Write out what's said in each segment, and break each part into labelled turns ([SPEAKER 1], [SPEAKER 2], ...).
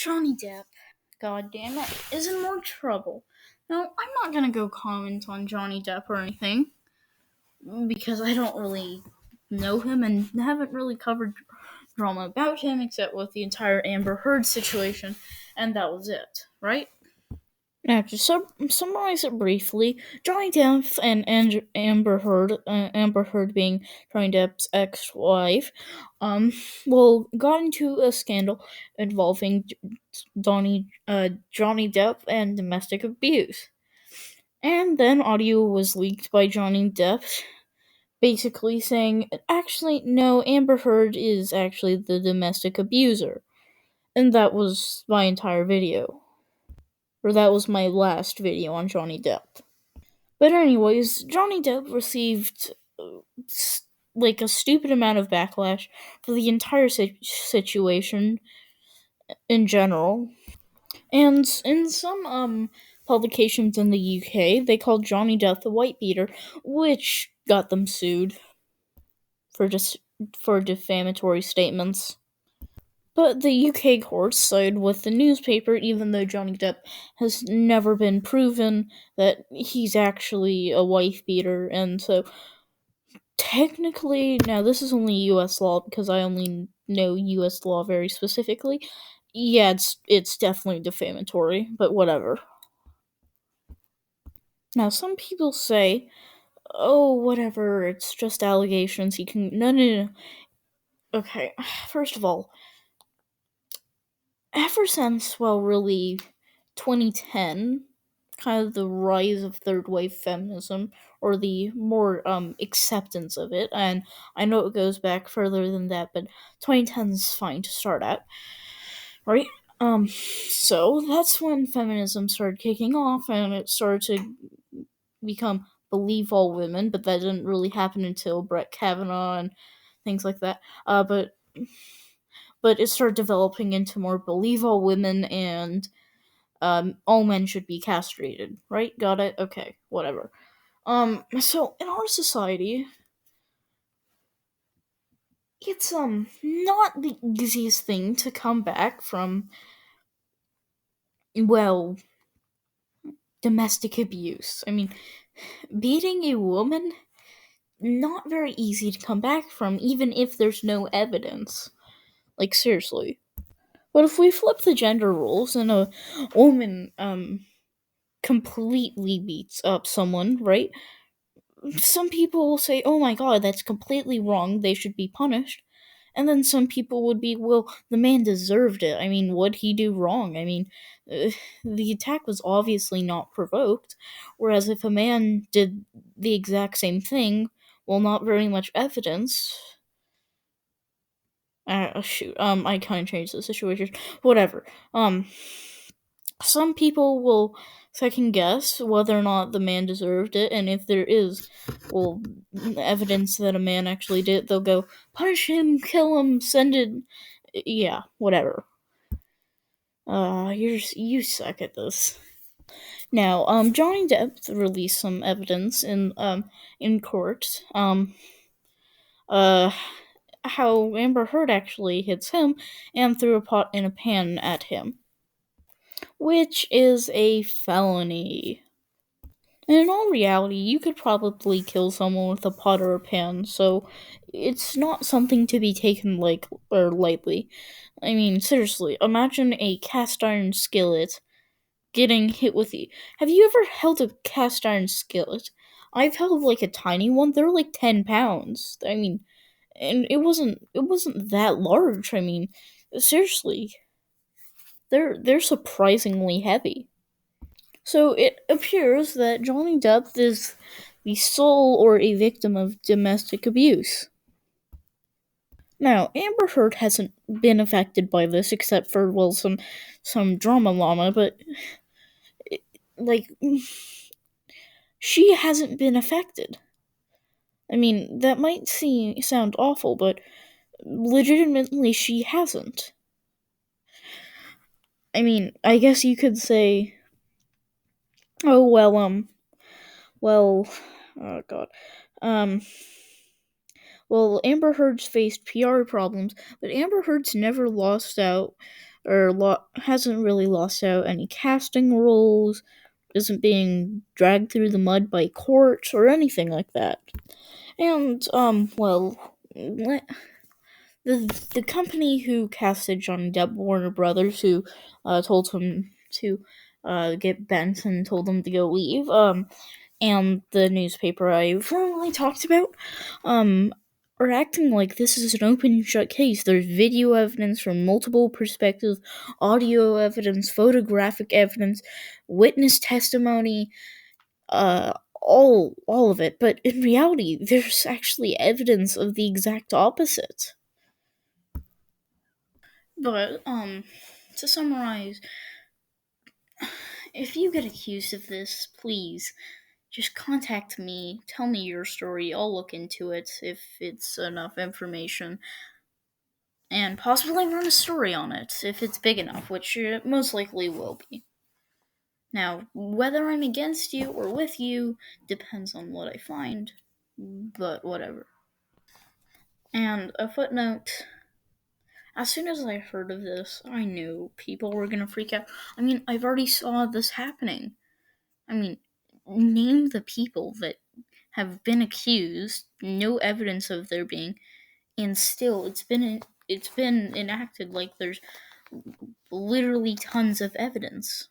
[SPEAKER 1] Johnny Depp, god damn it, is in more trouble. Now, I'm not gonna go comment on Johnny Depp or anything, because I don't really know him and haven't really covered drama about him except with the entire Amber Heard situation, and that was it, right? Now, to summarize it briefly, Johnny Depp and Amber Heard being Johnny Depp's ex-wife, um, got into a scandal involving Johnny Depp and domestic abuse. And then audio was leaked by Johnny Depp, basically saying, actually, no, Amber Heard is actually the domestic abuser. And that was my entire video. Or that was my last video on Johnny Depp. But anyways, Johnny Depp received like a stupid amount of backlash for the entire situation in general. And in some publications in the UK, they called Johnny Depp the white beater, which got them sued for for defamatory statements. But the UK courts sided with the newspaper, even though Johnny Depp has never been proven that he's actually a wife beater, and so technically, now this is only US law because I only know US law very specifically. Yeah, it's definitely defamatory, but whatever. Now, some people say, "Oh, whatever, it's just allegations. He can no." Okay, first of all, ever since, really 2010, kind of the rise of third wave feminism, or the more acceptance of it, and I know it goes back further than that, but 2010 is fine to start at, right? So that's when feminism started kicking off, and it started to become believe all women, but that didn't really happen until Brett Kavanaugh and things like that. But it started developing into more believe all women and all men should be castrated, right? Got it? Okay, whatever. So in our society, it's not the easiest thing to come back from, well, domestic abuse. I mean, beating a woman, not very easy to come back from, even if there's no evidence. Like, seriously. But if we flip the gender roles and a woman completely beats up someone, right? Some people will say, "Oh my god, that's completely wrong. They should be punished." And then some people would be, "Well, the man deserved it. I mean, what'd he do wrong? I mean, the attack was obviously not provoked." Whereas if a man did the exact same thing, well, not very much evidence. Shoot. I kind of changed the situation. Whatever. Some people will second guess whether or not the man deserved it, and if there is, well, evidence that a man actually did, they'll go, punish him, kill him, send it. Yeah, whatever. You suck at this. Now, Johnny Depp released some evidence in court, uh, how Amber Heard actually hits him and threw a pot and a pan at him, which is a felony. And in all reality, you could probably kill someone with a pot or a pan, so it's not something to be taken lightly. I mean, seriously, imagine a cast iron skillet getting hit with you. Have you ever held a cast iron skillet? I've held like a tiny one. They're like 10 pounds. I mean, and it wasn't that large. I mean, seriously, they're surprisingly heavy. So it appears that Johnny Depp is the sole or a victim of domestic abuse. Now, Amber Heard hasn't been affected by this except for, well, some drama llama, but like she hasn't been affected. I mean, that might sound awful, but legitimately she hasn't. I mean, I guess you could say, oh well, oh god, um, well, Amber Heard's faced PR problems, but Amber Heard's never lost out hasn't really lost out any casting roles, isn't being dragged through the mud by courts or anything like that. And the company who casted Johnny Depp, Warner Brothers, who told him to get bent and told him to go leave, and the newspaper I formerly talked about, um, are acting like this is an open and shut case. There's video evidence from multiple perspectives, audio evidence, photographic evidence, witness testimony, all of it. But in reality, there's actually evidence of the exact opposite. But to summarize, if you get accused of this, please just contact me. Tell me your story. I'll look into it if it's enough information, and possibly run a story on it if it's big enough, which it most likely will be. Now, whether I'm against you or with you depends on what I find, but whatever. And a footnote, as soon as I heard of this, I knew people were gonna freak out. I mean, I've already saw this happening. I mean, name the people that have been accused, no evidence of there being, and still it's been enacted like there's literally tons of evidence.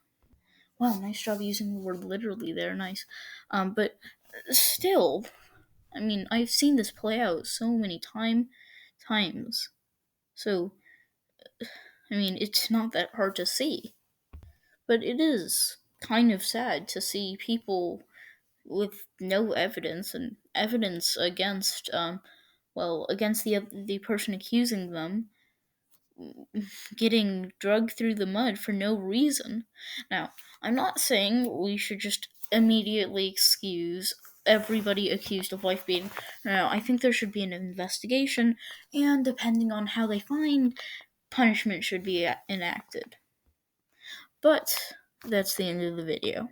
[SPEAKER 1] Wow, nice job using the word literally there, nice. But still, I mean, I've seen this play out so many times. So, I mean, it's not that hard to see. But it is kind of sad to see people with no evidence and evidence against against the person accusing them getting drugged through the mud for no reason. Now, I'm not saying we should just immediately excuse everybody accused of wife beating. No, I think there should be an investigation, and depending on how they find, punishment should be enacted. But that's the end of the video.